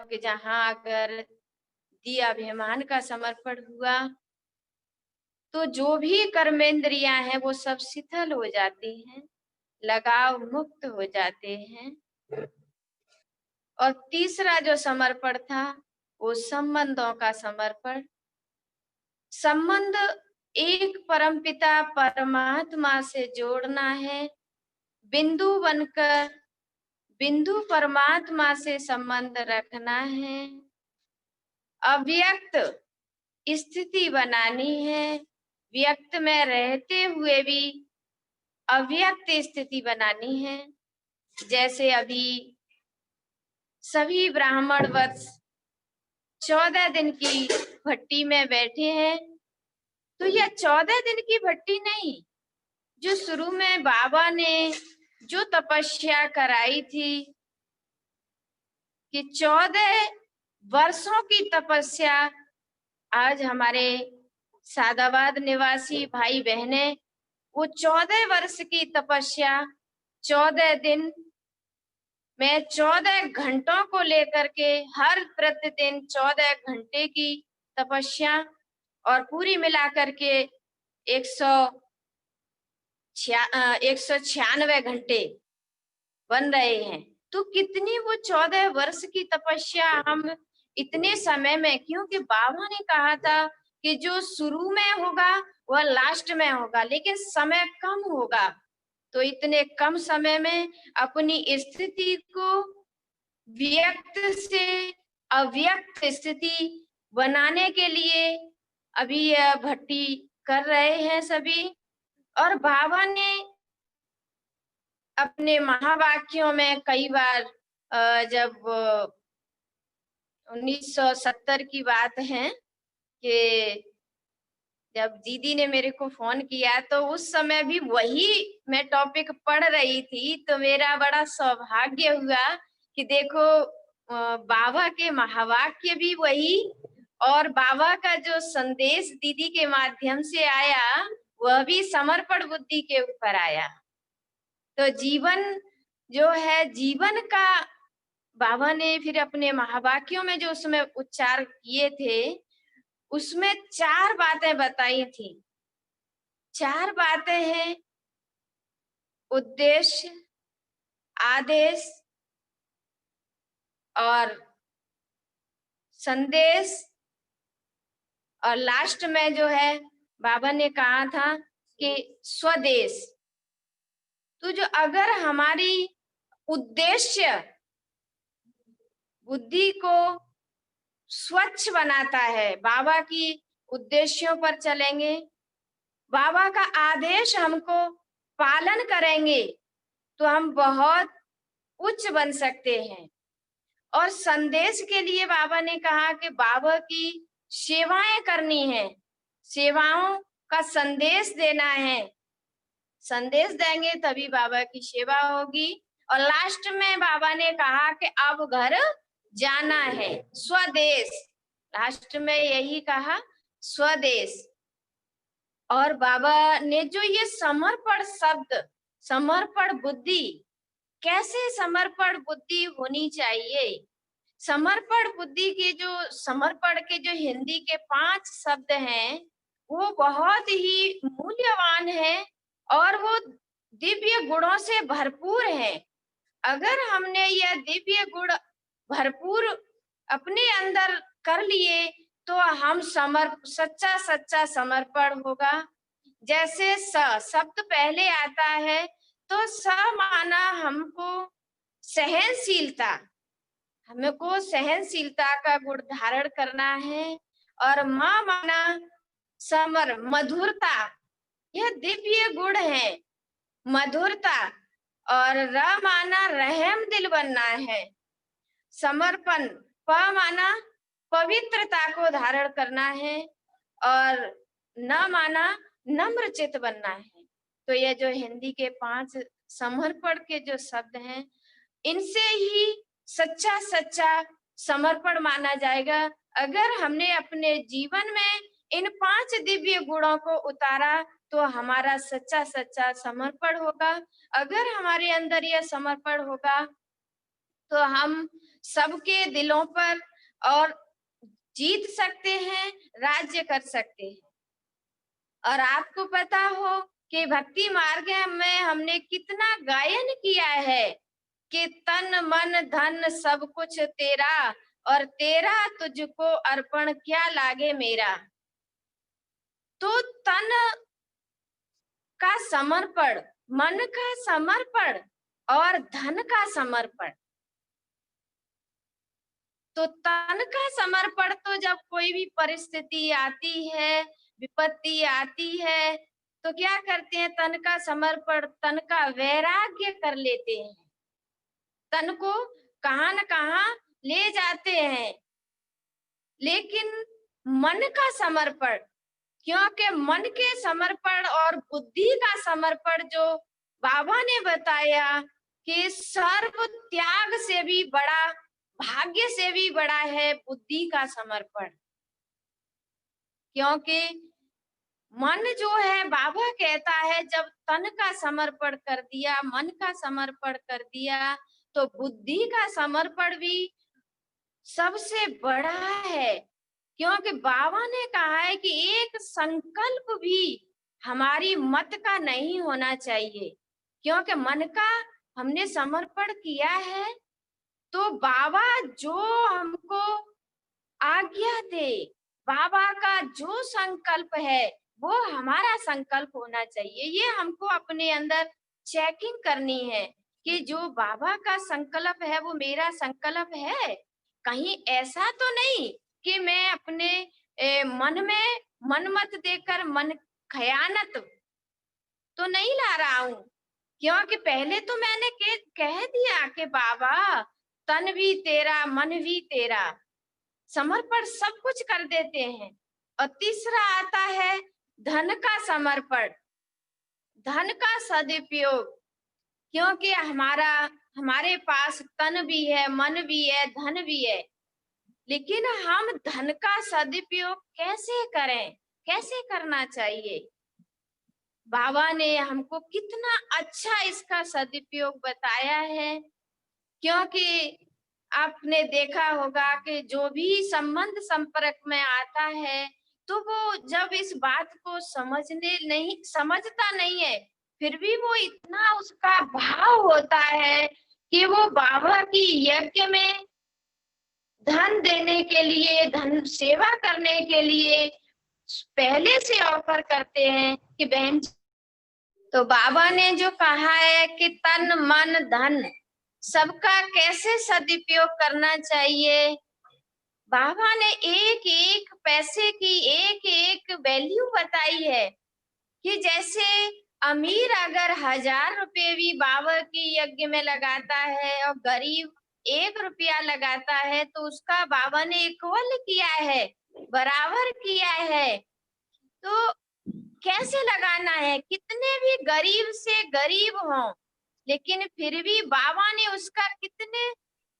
कि जहाँ अगर दिव्याभिमान का समर्पण हुआ तो जो भी कर्मेंद्रियां हैं वो सब शिथिल हो जाती हैं, लगाव मुक्त हो जाते हैं। और तीसरा जो समर्पण था वो संबंधों का समर्पण। संबंध एक परमपिता परमात्मा से जोड़ना है, बिंदु बनकर बिंदु परमात्मा से संबंध रखना है, अव्यक्त स्थिति बनानी है, व्यक्त में रहते हुए भी अव्यक्त स्थिति बनानी है। जैसे अभी सभी ब्राह्मण वत्स 14 दिन की भट्टी में बैठे हैं, तो यह 14 दिन की भट्टी नहीं, जो शुरू में बाबा ने जो तपस्या कराई थी कि 14 वर्षों की तपस्या, आज हमारे सादाबाद निवासी भाई बहने वो 14 वर्ष की तपस्या 14 दिन में 14 घंटों को लेकर के हर प्रतिदिन 14 घंटे की तपस्या और पूरी मिलाकर के 196 घंटे बन रहे हैं। तो कितनी वो 14 वर्ष की तपस्या हम इतने समय में, क्योंकि बाबा ने कहा था कि जो शुरू में होगा वह लास्ट में होगा, लेकिन समय कम होगा। तो इतने कम समय में अपनी स्थिति को व्यक्त से अव्यक्त स्थिति बनाने के लिए अभी यह भट्टी कर रहे हैं सभी। और बाबा ने अपने महावाक्यों में कई बार, जब 1970 की बात है कि जब दीदी ने मेरे को फोन किया तो उस समय भी वही मैं टॉपिक पढ़ रही थी, तो मेरा बड़ा सौभाग्य हुआ कि देखो बाबा के महावाक्य भी वही, और बाबा का जो संदेश दीदी के माध्यम से आया वह भी समर्पण बुद्धि के ऊपर आया। तो जीवन जो है, जीवन का बाबा ने फिर अपने महावाक्यों में जो उसमें उच्चार किए थे उसमें 4 बातें बताई थी। 4 बातें हैं, उद्देश्य, आदेश और संदेश, और लास्ट में जो है बाबा ने कहा था कि स्वदेश। तो जो अगर हमारी उद्देश्य बुद्धि को स्वच्छ बनाता है, बाबा की उद्देश्यों पर चलेंगे, बाबा का आदेश हमको पालन करेंगे तो हम बहुत उच्च बन सकते हैं। और संदेश के लिए बाबा ने कहा कि बाबा की सेवाएं करनी है, सेवाओं का संदेश देना है, संदेश देंगे तभी बाबा की सेवा होगी। और लास्ट में बाबा ने कहा कि अब घर जाना है, स्वदेश, लास्ट में यही कहा, स्वदेश। और बाबा ने जो ये समर्पण शब्द, समर्पण बुद्धि, कैसे समर्पण बुद्धि होनी चाहिए, समर्पण बुद्धि के जो समर्पण के जो हिंदी के 5 शब्द हैं वो बहुत ही मूल्यवान है और वो दिव्य गुणों से भरपूर है। अगर हमने यह दिव्य गुण भरपूर अपने अंदर कर लिए तो हम सच्चा सच्चा समर्पण होगा। जैसे स शब्द पहले आता है तो स माना हमको सहनशीलता, हमको सहनशीलता का गुण धारण करना है। और माँ माना समर, मधुरता, यह दिव्य गुण है, मधुरता। और र माना रहम दिल बनना है, समर्पण। प माना पवित्रता को धारण करना है, और न माना नम्र चित बनना है। तो ये जो हिंदी के 5 समर्पण के जो शब्द हैं, इनसे ही सच्चा सच्चा समर्पण माना जाएगा। अगर हमने अपने जीवन में इन 5 दिव्य गुणों को उतारा तो हमारा सच्चा सच्चा समर्पण होगा। अगर हमारे अंदर यह समर्पण होगा तो हम सबके दिलों पर और जीत सकते हैं, राज्य कर सकते हैं। और आपको पता हो कि भक्ति मार्ग में हमने कितना गायन किया है कि तन मन धन सब कुछ तेरा, और तेरा तुझको अर्पण क्या लागे मेरा। तो तन का समर्पण, मन का समर्पण और धन का समर्पण। तो तन का समर्पण तो जब कोई भी परिस्थिति आती है, विपत्ति आती है, तो क्या करते हैं? तन का समर्पण, तन का वैराग्य कर लेते हैं, तन को कहाँ न कहाँ ले जाते हैं। लेकिन मन का समर्पण, क्योंकि मन के समर्पण और बुद्धि का समर्पण जो बाबा ने बताया कि सर्व त्याग से भी बड़ा, भाग्य से भी बड़ा है बुद्धि का समर्पण। क्योंकि मन जो है, बाबा कहता है जब तन का समर्पण कर दिया, मन का समर्पण कर दिया, तो बुद्धि का समर्पण भी सबसे बड़ा है। क्योंकि बाबा ने कहा है कि एक संकल्प भी हमारी मत का नहीं होना चाहिए। क्योंकि मन का हमने समर्पण किया है, तो बाबा जो हमको आज्ञा दे, बाबा का जो संकल्प है, वो हमारा संकल्प होना चाहिए। ये हमको अपने अंदर चेकिंग करनी है कि जो बाबा का संकल्प है वो मेरा संकल्प है। कहीं ऐसा तो नहीं कि मैं अपने मन में मन मत देकर मन खयानत तो नहीं ला रहा हूँ। क्योंकि पहले तो मैंने कह दिया कि बाबा तन भी तेरा, मन भी तेरा, समर्पण सब कुछ कर देते हैं। और तीसरा आता है धन का समर्पण, धन का सदुपयोग। क्योंकि हमारे पास तन भी है, मन भी है, धन भी है, लेकिन हम धन का सदुपयोग कैसे करें, कैसे करना चाहिए? बाबा ने हमको कितना अच्छा इसका सदुपयोग बताया है। क्योंकि आपने देखा होगा कि जो भी संबंध संपर्क में आता है, तो वो जब इस बात को समझता नहीं है, फिर भी वो इतना उसका भाव होता है कि वो बाबा की यज्ञ में धन देने के लिए, धन सेवा करने के लिए पहले से ऑफर करते हैं कि बहन। तो बाबा ने जो कहा है कि तन मन धन सबका कैसे सदुपयोग करना चाहिए, बाबा ने एक एक पैसे की एक एक वैल्यू बताई है। कि जैसे अमीर अगर 1000 रुपये भी बाबा की यज्ञ में लगाता है और गरीब 1 रुपया लगाता है, तो उसका बाबा ने इक्वल किया है, बराबर किया है। तो कैसे लगाना है? कितने भी गरीब से गरीब हों, लेकिन फिर भी बाबा ने उसका कितने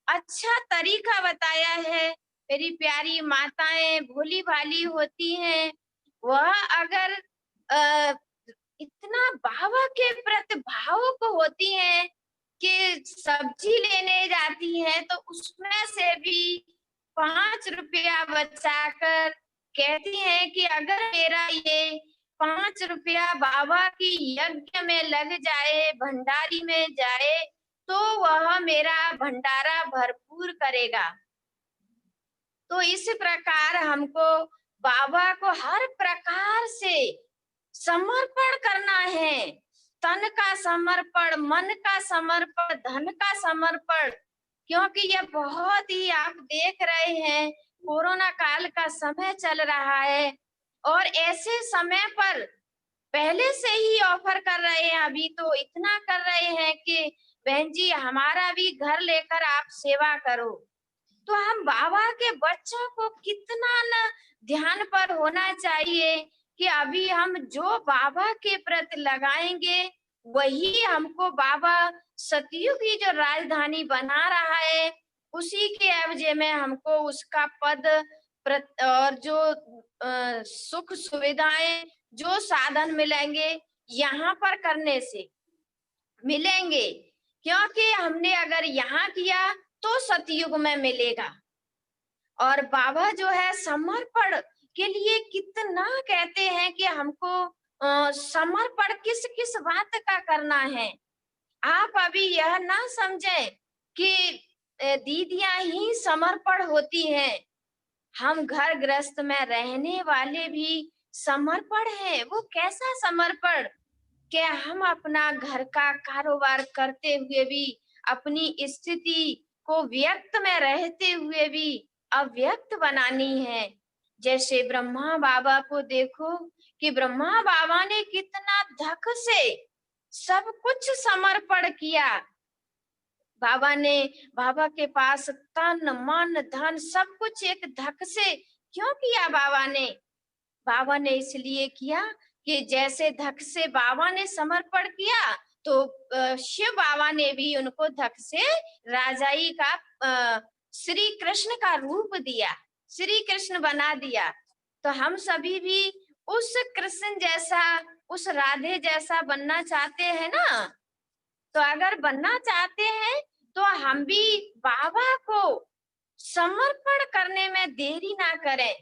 अच्छा तरीका बताया है। मेरी प्यारी माताएं भोली भाली होती हैं, वह अगर इतना बाबा के प्रति भावुक होती हैं कि सब्जी लेने जाती हैं, तो उसमें से भी 5 रुपया बचाकर कहती हैं कि अगर मेरा ये 5 रुपया बाबा की यज्ञ में लग जाए, भंडारी में जाए, तो वह मेरा भंडारा भरपूर करेगा। तो इस प्रकार हमको बाबा को हर प्रकार से समर्पण करना है। तन का समर्पण, मन का समर्पण, धन का समर्पण। क्योंकि ये बहुत ही आप देख रहे हैं, कोरोना काल का समय चल रहा है, और ऐसे समय पर पहले से ही ऑफर कर रहे हैं। अभी तो इतना कर रहे हैं कि बहन जी हमारा भी घर लेकर आप सेवा करो। तो हम बाबा के बच्चों को कितना न ध्यान पर होना चाहिए कि अभी हम जो बाबा के प्रति लगाएंगे, वही हमको बाबा सतयुग की जो राजधानी बना रहा है, उसी के एवज में हमको उसका पद और जो सुख सुविधाएं, जो साधन मिलेंगे, यहाँ पर करने से मिलेंगे। क्योंकि हमने अगर यहाँ किया तो सतयुग में मिलेगा। और बाबा जो है समर्पण के लिए कितना कहते हैं कि हमको समर्पण किस किस बात का करना है। आप अभी यह ना समझे कि दीदियां ही समर्पण होती हैं। हम घर गृहस्थ में रहने वाले भी समर्पण है। वो कैसा समर्पण कि हम अपना घर का कारोबार करते हुए भी, अपनी स्थिति को व्यक्त में रहते हुए भी अव्यक्त बनानी है। जैसे ब्रह्मा बाबा को देखो कि ब्रह्मा बाबा ने कितना धक से सब कुछ समर्पण किया। बाबा के पास तन मन धन सब कुछ एक धक से क्यों किया बाबा ने इसलिए किया कि जैसे धक से बाबा ने समर्पण किया तो शिव बाबा ने भी उनको धक से राजाई का श्री कृष्ण का रूप दिया, श्री कृष्ण बना दिया। तो हम सभी भी उस कृष्ण जैसा, उस राधे जैसा बनना चाहते हैं ना। तो अगर बनना चाहते हैं तो हम भी बाबा को समर्पण करने में देरी ना करें,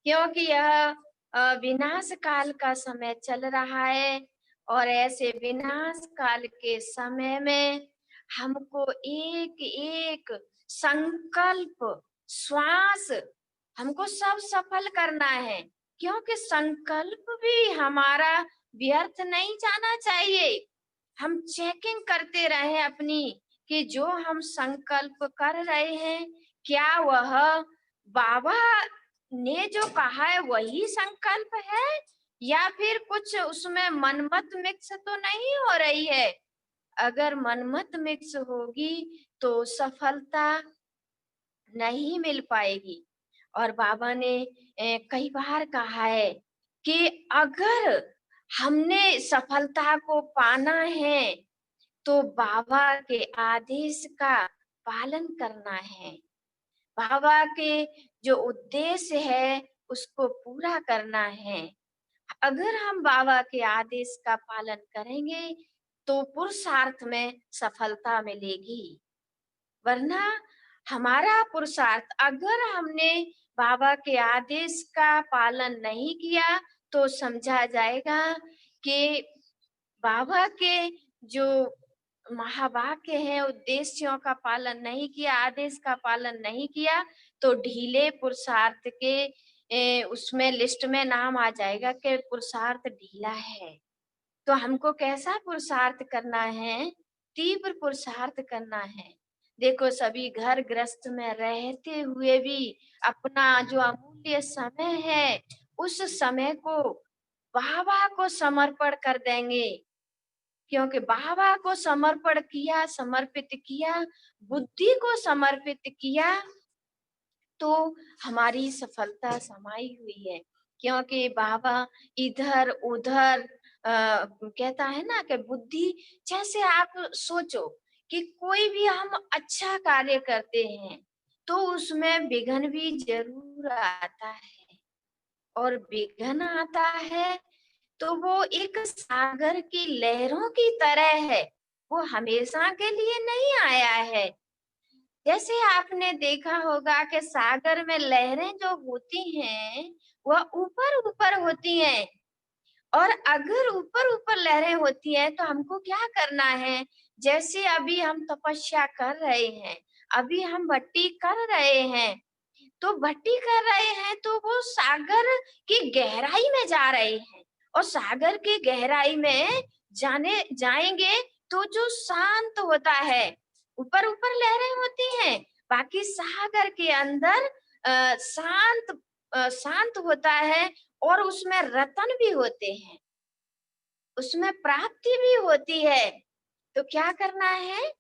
क्योंकि यह विनाश काल का समय चल रहा है। और ऐसे विनाश काल के समय में हमको एक एक संकल्प, श्वास हमको सब सफल करना है, क्योंकि संकल्प भी हमारा व्यर्थ नहीं जाना चाहिए। हम चेकिंग करते रहे अपनी कि जो हम संकल्प कर रहे हैं क्या वह बाबा ने जो कहा है वही संकल्प है, या फिर कुछ उसमें मनमत मिक्स तो नहीं हो रही है। अगर मनमत मिक्स होगी तो सफलता नहीं मिल पाएगी। और बाबा ने कई बार कहा है कि अगर हमने सफलता को पाना है तो बाबा के आदेश का पालन करना है, बाबा के जो उद्देश्य है उसको पूरा करना है। अगर हम बाबा के आदेश का पालन करेंगे तो पुरुषार्थ में सफलता मिलेगी। वरना हमारा पुरुषार्थ, अगर हमने बाबा के आदेश का पालन नहीं किया तो समझा जाएगा कि बाबा के जो महावाक्य है उद्देश्यों का पालन नहीं किया, आदेश का पालन नहीं किया, तो ढीले पुरुषार्थ के उसमें लिस्ट में नाम आ जाएगा कि पुरुषार्थ ढीला है। तो हमको कैसा पुरुषार्थ करना है? तीव्र पुरुषार्थ करना है। देखो सभी घर गृहस्थ में रहते हुए भी अपना जो अमूल्य समय है उस समय को बाबा को समर्पण कर देंगे, क्योंकि बाबा को समर्पण किया, समर्पित किया, बुद्धि को समर्पित किया तो हमारी सफलता समाई हुई है। क्योंकि बाबा इधर उधर कहता है ना कि बुद्धि, जैसे आप सोचो कि कोई भी हम अच्छा कार्य करते हैं तो उसमें विघ्न भी जरूर आता है, और विघ्न आता है तो वो एक सागर की लहरों की तरह है, वो हमेशा के लिए नहीं आया है। जैसे आपने देखा होगा कि सागर में लहरें जो होती हैं वह ऊपर ऊपर होती हैं, और अगर ऊपर ऊपर लहरें होती हैं तो हमको क्या करना है? जैसे अभी हम तपस्या कर रहे हैं, अभी हम भट्टी कर रहे हैं, तो भट्टी कर रहे हैं तो वो सागर की गहराई में जा रहे हैं, और सागर की गहराई में जाने जाएंगे तो जो शांत होता है, ऊपर ऊपर लहरें होती हैं, बाकी सागर के अंदर शांत होता है, और उसमें रतन भी होते हैं, उसमें प्राप्ति भी होती है। तो क्या करना है?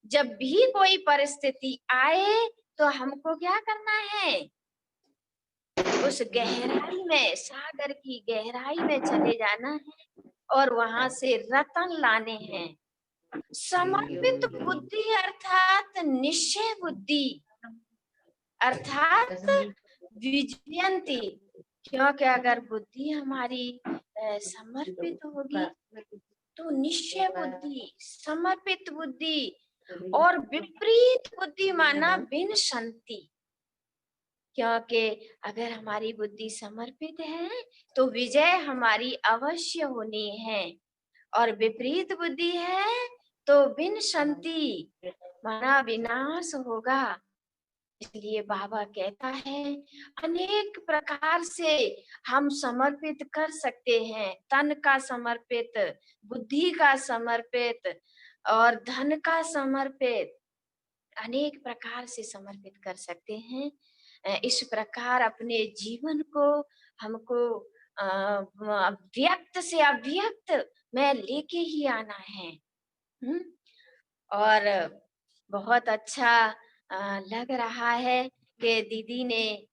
जब भी कोई परिस्थिति आए तो हमको क्या करना है? उस गहराई में, सागर की गहराई में चले जाना है और वहां से रतन लाने हैं। समर्पित बुद्धि अर्थात निश्चय बुद्धि अर्थात विजयंती, क्योंकि अगर बुद्धि हमारी समर्पित होगी तो निश्चय बुद्धि, समर्पित बुद्धि और विपरीत बुद्धि माना बिन शांति, क्योंकि अगर हमारी बुद्धि समर्पित है तो विजय हमारी अवश्य होनी है, और विपरीत बुद्धि है तो बिन शांति माना विनाश होगा। इसलिए बाबा कहता है अनेक प्रकार से हम समर्पित कर सकते हैं, तन का समर्पित, बुद्धि का समर्पित और धन का समर्पित, अनेक प्रकार से समर्पित कर सकते हैं। इस प्रकार अपने जीवन को हमको व्यक्त से अव्यक्त में लेके ही आना है। और बहुत अच्छा लग रहा है कि दीदी ने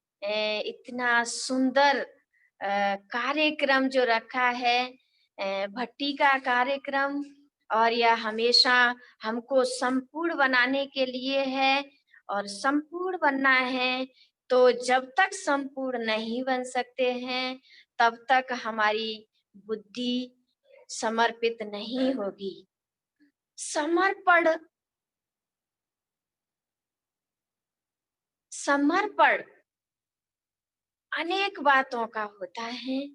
इतना सुंदर कार्यक्रम जो रखा है, भट्टी का कार्यक्रम, और यह हमेशा हमको संपूर्ण बनाने के लिए है। और संपूर्ण बनना है तो जब तक संपूर्ण नहीं बन सकते हैं तब तक हमारी बुद्धि समर्पित नहीं होगी। समर्पण अनेक बातों का होता है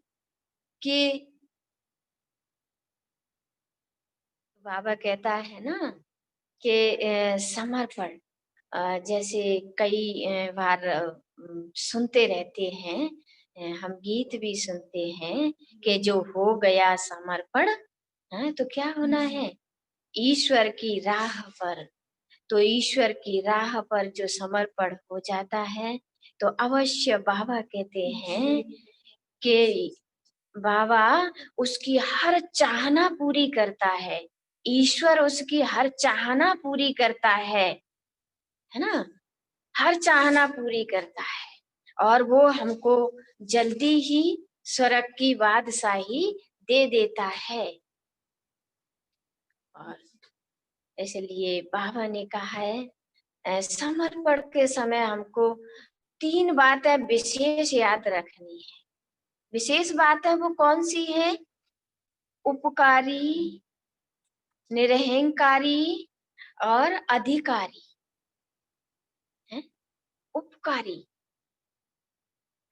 कि बाबा कहता है ना कि समर्पण, जैसे कई बार सुनते रहते हैं, हम गीत भी सुनते हैं कि जो हो गया समर्पण, तो क्या होना है ईश्वर की राह पर। तो ईश्वर की राह पर जो समर्पण हो जाता है तो अवश्य बाबा कहते हैं कि बाबा उसकी हर चाहना पूरी करता है, ईश्वर उसकी हर चाहना पूरी करता है ना, हर चाहना पूरी करता है, और वो हमको जल्दी ही स्वर्ग की बादशाही दे देता है। और इसलिए बाबा ने कहा है समर्पण के समय हमको 3 बातें विशेष याद रखनी है। विशेष बात है वो कौन सी है? उपकारी, निरहंकारी और अधिकारी है। उपकारी,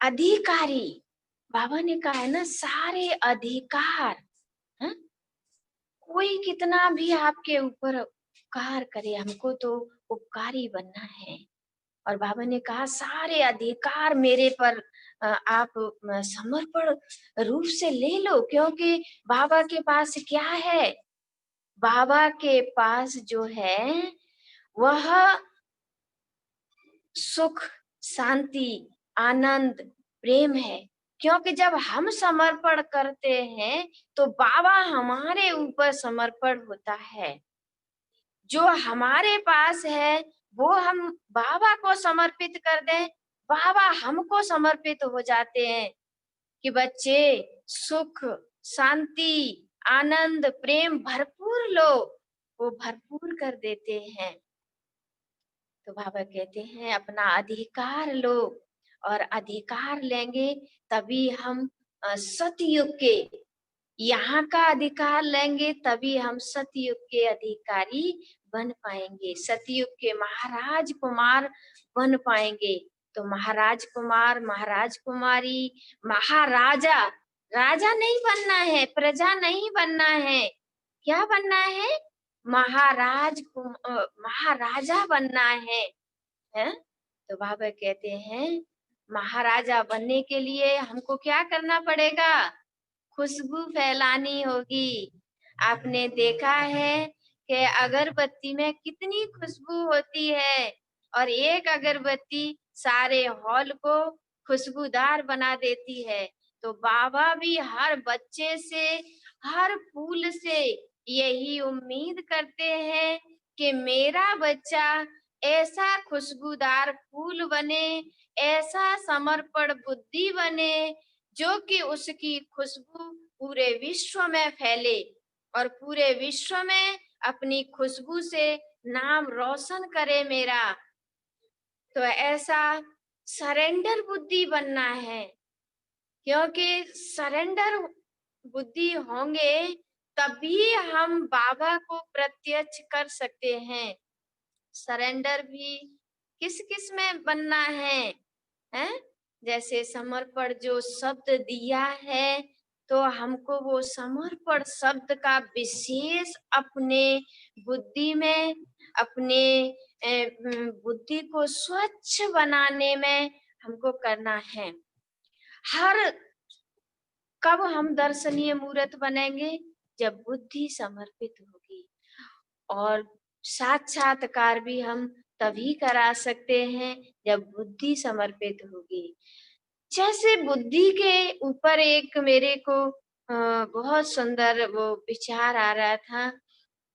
अधिकारी, बाबा ने कहा है ना सारे अधिकार है? कोई कितना भी आपके ऊपर उपकार करे, हमको तो उपकारी बनना है। और बाबा ने कहा सारे अधिकार मेरे पर आप समर्पण रूप से ले लो, क्योंकि बाबा के पास क्या है? बाबा के पास जो है वह सुख, शांति, आनंद, प्रेम है। क्योंकि जब हम समर्पण करते हैं तो बाबा हमारे ऊपर समर्पण होता है। जो हमारे पास है वो हम बाबा को समर्पित कर दें, बाबा हमको समर्पित हो जाते हैं कि बच्चे सुख, शांति, आनंद, प्रेम भरपूर लो, वो भरपूर कर देते हैं। तो बाबा कहते हैं अपना अधिकार लो, और अधिकार लेंगे तभी हम सतयुग के, यहाँ का अधिकार लेंगे तभी हम सतयुग के अधिकारी बन पाएंगे, सतयुग के महाराज कुमार बन पाएंगे। तो महाराज कुमार, महाराज कुमारी, महाराजा, राजा नहीं बनना है, प्रजा नहीं बनना है, क्या बनना है? महाराजा बनना है? तो बाबा कहते हैं महाराजा बनने के लिए हमको क्या करना पड़ेगा? खुशबू फैलानी होगी। आपने देखा है कि अगरबत्ती में कितनी खुशबू होती है, और एक अगरबत्ती सारे हॉल को खुशबूदार बना देती है। तो बाबा भी हर बच्चे से, हर फूल से यही उम्मीद करते हैं कि मेरा बच्चा ऐसा खुशबूदार फूल बने, ऐसा समर्पण बुद्धि बने, जो कि उसकी खुशबू पूरे विश्व में फैले, और पूरे विश्व में अपनी खुशबू से नाम रोशन करे मेरा। तो ऐसा सरेंडर बुद्धि बनना है, क्योंकि सरेंडर बुद्धि होंगे तभी हम बाबा को प्रत्यक्ष कर सकते हैं। सरेंडर भी किस किस में बनना है? हैं? जैसे समर्पण जो शब्द दिया है, तो हमको वो समर्पण शब्द का विशेष अपने बुद्धि में, अपने बुद्धि को स्वच्छ बनाने में हमको करना है। हर कब हम दर्शनीय मूर्त बनेंगे? जब बुद्धि समर्पित होगी। और साक्षात्कार भी हम तभी करा सकते हैं जब बुद्धि समर्पित होगी। जैसे बुद्धि के ऊपर एक मेरे को बहुत सुंदर वो विचार आ रहा था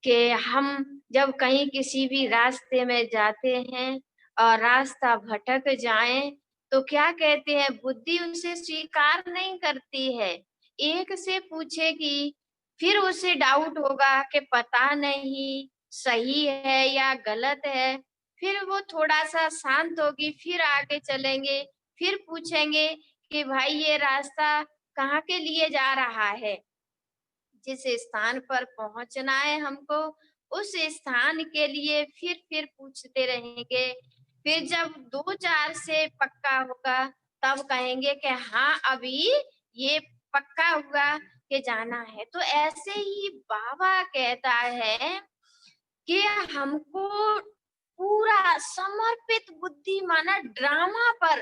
कि हम जब कहीं किसी भी रास्ते में जाते हैं और रास्ता भटक जाएं, तो क्या कहते हैं, बुद्धि उसे स्वीकार नहीं करती है। एक से पूछेगी, फिर उसे डाउट होगा कि पता नहीं सही है या गलत है। फिर वो थोड़ा-सा शांत होगी, फिर आगे चलेंगे, फिर पूछेंगे कि भाई ये रास्ता कहाँ के लिए जा रहा है? जिस स्थान पर पहुँचना है हमको, उस स्थान के लिए फिर पूछते रहेंगे। फिर जब 2-4 से पक्का होगा, तब कहेंगे कि हाँ, अभी ये पक्का हुआ कि जाना है। तो ऐसे ही बाबा कहता है कि हमको पूरा समर्पित बुद्धि माना ड्रामा पर,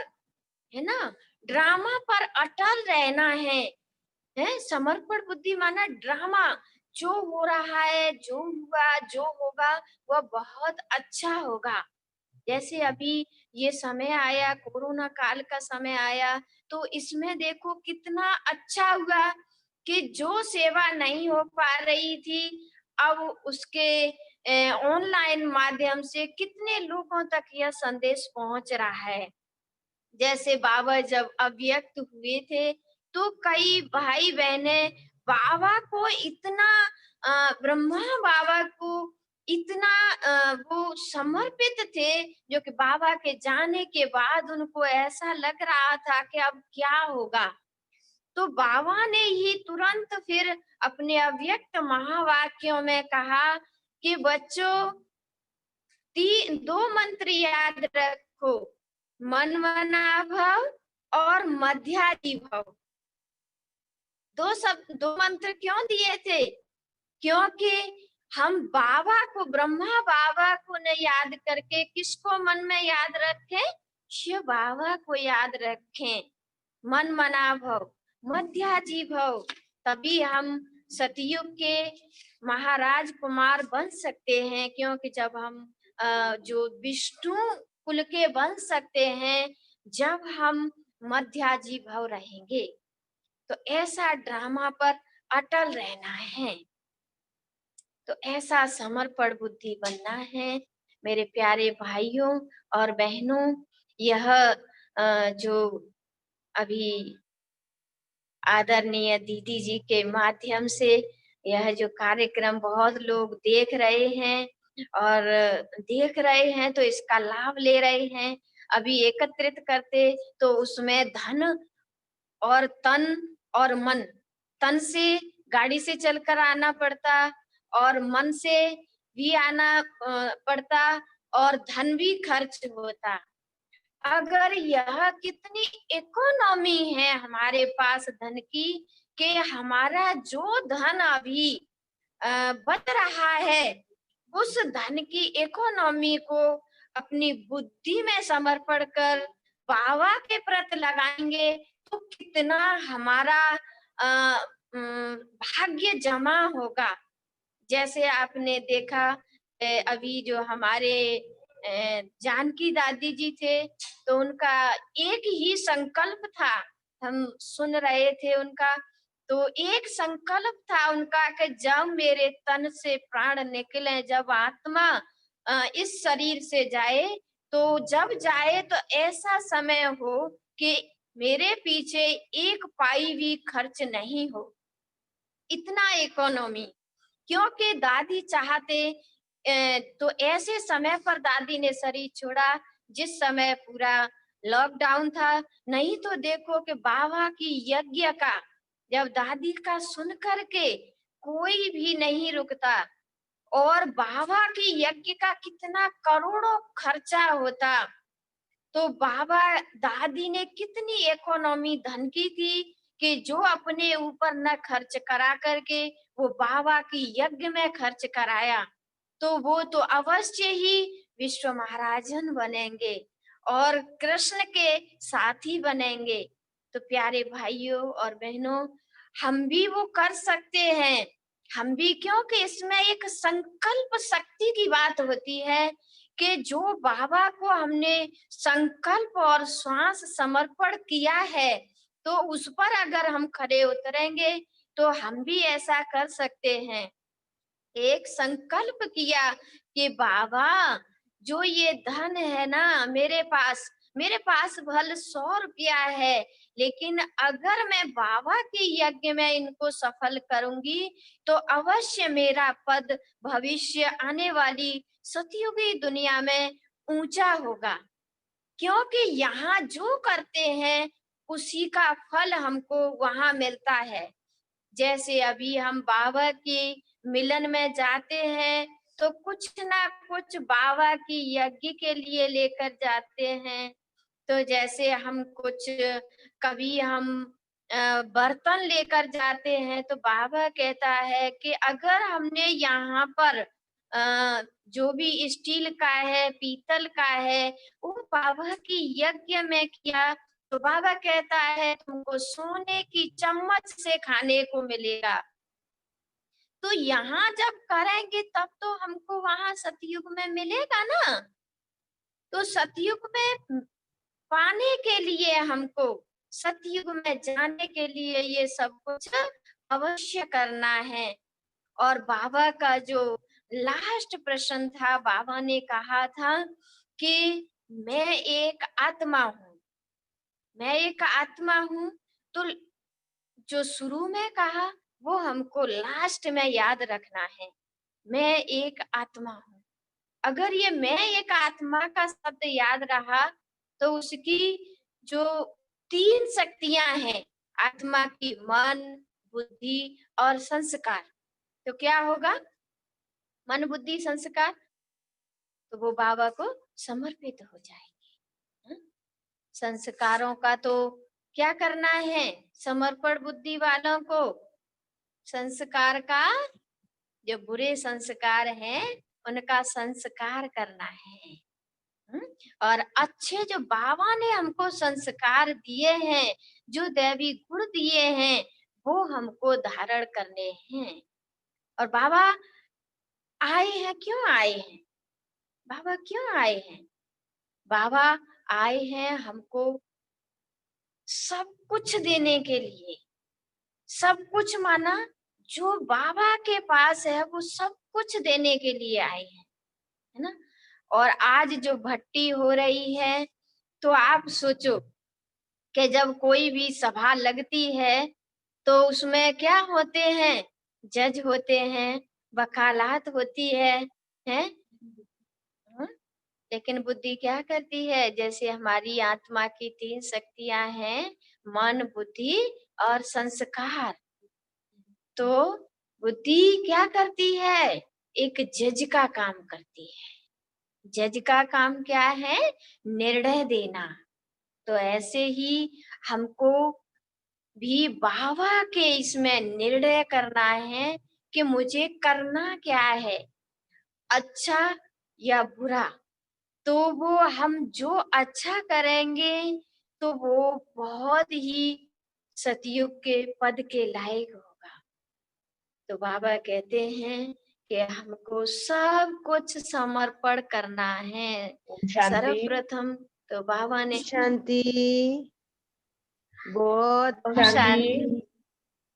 है ना? ड्रामा पर अटल रहना है। समर्पण बुद्धि माना ड्रामा, जो हो रहा है, जो हुआ, जो होगा, वह बहुत अच्छा होगा। जैसे अभी ये समय आया, कोरोना काल का समय आया, तो इसमें देखो कितना अच्छा हुआ कि जो सेवा नहीं हो पा रही थी, अब उसके ऑनलाइन माध्यम से कितने लोगों तक यह संदेश पहुंच रहा है। जैसे बाबा जब अव्यक्त हुए थे, तो कई भाई-बहने बाबा को इतना ब्रह्मा बाबा को इतना वो समर्पित थे, जो कि बाबा के जाने के बाद उनको ऐसा लग रहा था कि अब क्या होगा? तो बाबा ने ही तुरंत फिर अपने अव्यक्त महावाक्यों में कहा कि बच्चों 2 मंत्र याद रखो, मनमना भव और मध्याजी भव। 2 मंत्र क्यों दिए थे? क्योंकि हम बाबा को, ब्रह्मा बाबा को न याद करके किसको मन में याद रखें? शिव बाबा को याद रखें। मनमना भव, मध्याजी भव, तभी हम सतयुग के महाराज कुमार बन सकते हैं। क्योंकि जब हम जो विष्णु कुल के बन सकते हैं, जब हम मध्याजी भव रहेंगे। तो ऐसा ड्रामा पर अटल रहना है, तो ऐसा समर्पण बुद्धि बनना है। मेरे प्यारे भाइयों और बहनों, यह जो अभी आदरणीय दीदी जी के माध्यम से यह जो कार्यक्रम बहुत लोग देख रहे हैं और देख रहे हैं तो इसका लाभ ले रहे हैं। अभी एकत्रित करते तो उसमें धन और तन और मन, तन से गाड़ी से चलकर आना पड़ता और मन से भी आना पड़ता और धन भी खर्च होता। अगर यह कितनी इकोनॉमी है हमारे पास धन की, कि हमारा जो धन अभी बच रहा है, उस धन की इकोनॉमी को अपनी बुद्धि में समर्पण कर बाबा के प्रति लगाएंगे, तो कितना हमारा भाग्य जमा होगा। जैसे आपने देखा अभी जो हमारे जानकी दादी जी थे, तो उनका एक ही संकल्प था, हम सुन रहे थे उनका, तो एक संकल्प था उनका कि जब मेरे तन से प्राण निकले, जब आत्मा इस शरीर से जाए, तो जब जाए तो ऐसा समय हो कि मेरे पीछे एक पाई भी खर्च नहीं हो। इतना इकोनॉमी, क्योंकि दादी चाहते तो ऐसे समय पर दादी ने शरीर छोड़ा जिस समय पूरा लॉकडाउन था। नहीं तो देखो कि बाबा की यज्ञ का, जब दादी का सुन करके कोई भी नहीं रुकता और बाबा की यज्ञ का कितना करोड़ों खर्चा होता, तो बाबा दादी ने कितनी इकोनॉमी धन की थी कि जो अपने ऊपर न खर्च करा करके वो बाबा की यज्ञ में खर्च कराया, तो वो तो अवश्य ही विश्व महाराजन बनेंगे और कृष्ण के साथी बनेंगे। तो प्यारे भाइयों और बहनों, हम भी वो कर सकते हैं। हम भी, क्योंकि इसमें एक संकल्प शक्ति की बात होती है कि जो बाबा को हमने संकल्प और श्वास समर्पण किया है, तो उस पर अगर हम खरे उतरेंगे तो हम भी ऐसा कर सकते हैं। एक संकल्प किया कि बाबा, जो ये धन है ना मेरे पास भले 100 रुपया है, लेकिन अगर मैं बाबा के यज्ञ में इनको सफल करूंगी तो अवश्य मेरा पद भविष्य आने वाली सतयुगी दुनिया में ऊंचा होगा। क्योंकि यहाँ जो करते हैं उसी का फल हमको वहां मिलता है। जैसे अभी हम बाबा के मिलन में जाते हैं तो कुछ ना कुछ बाबा की यज्ञ के लिए लेकर जाते हैं। तो जैसे हम कुछ, कभी हम बर्तन लेकर जाते हैं तो बाबा कहता है कि अगर हमने यहाँ पर जो भी स्टील का है, पीतल का है, वो बाबा की यज्ञ में किया, तो बाबा कहता है तुमको सोने की चम्मच से खाने को मिलेगा। तो यहाँ जब करेंगे तब तो हमको वहां सतयुग में मिलेगा ना। तो सतयुग में पाने के लिए, हमको सतयुग में जाने के लिए ये सब कुछ अवश्य करना है। और बाबा का जो लास्ट प्रश्न था, बाबा ने कहा था कि मैं एक आत्मा हूँ, मैं एक आत्मा हूँ। तो जो शुरू में कहा वो हमको लास्ट में याद रखना है, मैं एक आत्मा हूँ। अगर ये मैं एक आत्मा का शब्द याद रहा तो उसकी जो 3 शक्तियां हैं, आत्मा की मन, बुद्धि और संस्कार, तो क्या होगा? मन, बुद्धि, संस्कार, तो वो बाबा को समर्पित हो जाएंगे। हाँ? संस्कारों का तो क्या करना है समर्पण बुद्धि वालों को? संस्कार का, जो बुरे संस्कार हैं उनका संस्कार करना है। और अच्छे जो बाबा ने हमको संस्कार दिए हैं, जो दैवी गुण दिए हैं, वो हमको धारण करने हैं। और बाबा आए हैं, क्यों आए हैं? बाबा क्यों आए हैं? बाबा आए हैं हमको सब कुछ देने के लिए। सब कुछ माना जो बाबा के पास है वो सब कुछ देने के लिए आए हैं, है ना। और आज जो भट्टी हो रही है, तो आप सोचो कि जब कोई भी सभा लगती है तो उसमें क्या होते हैं? जज होते हैं, वकालत होती है, हैं? हाँ? लेकिन बुद्धि क्या करती है? जैसे हमारी आत्मा की 3 शक्तियां हैं, मन, बुद्धि और संस्कार। तो बुद्धि क्या करती है? एक जज का काम करती है। जज का काम क्या है? निर्णय देना। तो ऐसे ही हमको भी बाबा के इसमें निर्णय करना है कि मुझे करना क्या है, अच्छा या बुरा। तो वो हम जो अच्छा करेंगे तो वो बहुत ही सतयुग के पद के लायक होगा। तो बाबा कहते हैं कि हमको सब कुछ समर्पण करना है। शांति सर्वप्रथम तो बाबा ने शांति, बहुत शांति।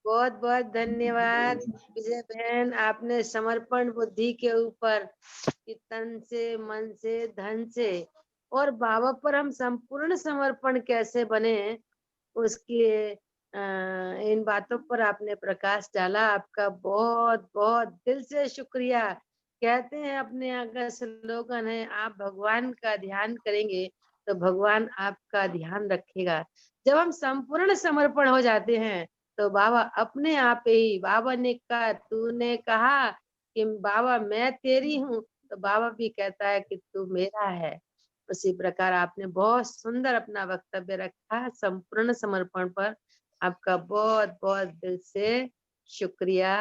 बहुत बहुत धन्यवाद विजय बहन। आपने समर्पण बुद्धि के ऊपर कि तन से, मन से, धन से और बाबा पर हम संपूर्ण समर्पण कैसे बने, उसके इन बातों पर आपने प्रकाश डाला। आपका बहुत बहुत दिल से शुक्रिया। कहते हैं अपने यहाँ का स्लोगन है, आप भगवान का ध्यान करेंगे तो भगवान आपका ध्यान रखेगा। जब हम संपूर्ण समर्पण हो जाते हैं तो बाबा अपने आप ही, बाबा ने कहा, तूने कहा कि बाबा मैं तेरी हूँ, तो बाबा भी कहता है कि तू मेरा है। उसी प्रकार आपने बहुत सुंदर अपना वक्तव्य रखा। संपूर्ण समर्पण पर आपका बहुत बहुत दिल से शुक्रिया,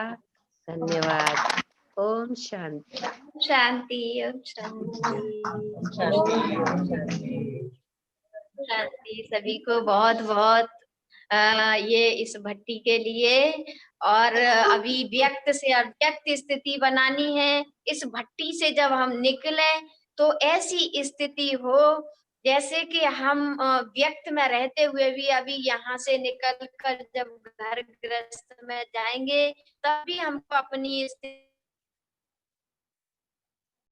धन्यवाद। ओम शांति। शांति, ओम शांति, शांति। सभी को बहुत बहुत ये इस भट्टी के लिए, और अभी व्यक्त से अव्यक्त स्थिति बनानी है। इस भट्टी से जब हम निकले तो ऐसी स्थिति हो जैसे कि हम व्यक्त में रहते हुए भी अभी यहाँ से निकल कर जब घर गृहस्थ में जाएंगे तब भी हमको अपनी स्थिति